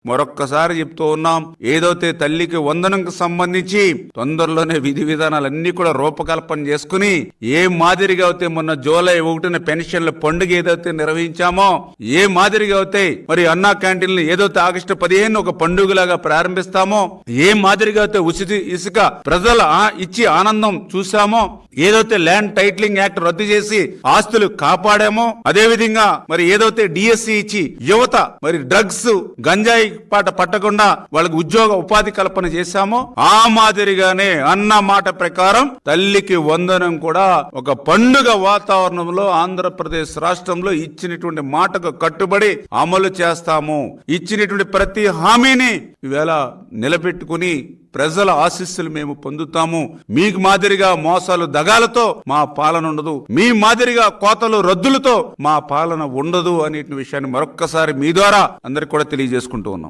మరొక్కసారి చెప్తూ ఉన్నాం, ఏదైతే తల్లికి వందనంకు సంబంధించి తొందరలోనే విధి విధానాలన్నీ కూడా రూపకల్పన చేసుకుని ఏ మాదిరిగా అయితే మొన్న జూలై 1న పెన్షన్ల పండుగ ఏదైతే నిర్వహించామో, ఏ మాదిరిగా అయితే మరి అన్నా క్యాంటీన్లు ఏదైతే ఆగస్టు 15 ఒక పండుగలాగా ప్రారంభిస్తామో, ఏ మాదిరిగా అయితే ఉచిత ఇసుక ప్రజల ఇచ్చి ఆనందం చూసామో, ఏదైతే ల్యాండ్ టైటిలింగ్ యాక్ట్ రద్దు చేసి ఆస్తులు కాపాడామో, అదే విధంగా మరి ఏదైతే డిఎస్సి ఇచ్చి యువత మరి డ్రగ్స్ గంజాయి పాట పట్టకుండా వాళ్ళకి ఉద్యోగ ఉపాధి కల్పన చేశామో, ఆ మాదిరిగానే అన్న మాట ప్రకారం తల్లికి వందనం కూడా ఒక పండుగ వాతావరణంలో ఆంధ్రప్రదేశ్ రాష్ట్రంలో ఇచ్చినటువంటి మాటకు కట్టుబడి అమలు చేస్తాము. ఇచ్చినటువంటి ప్రతి హామీని ఈవేళ నిలబెట్టుకుని ప్రజల ఆశీస్సులు మేము పొందుతాము. మీకు మాదిరిగా మోసాలు దగాలతో మా పాలన ఉండదు, మీ మాదిరిగా కోతలు రద్దులతో మా పాలన ఉండదు అనే విషయాన్ని మరొక్కసారి మీ ద్వారా అందరికి కూడా తెలియజేసుకుంటూ ఉన్నాం.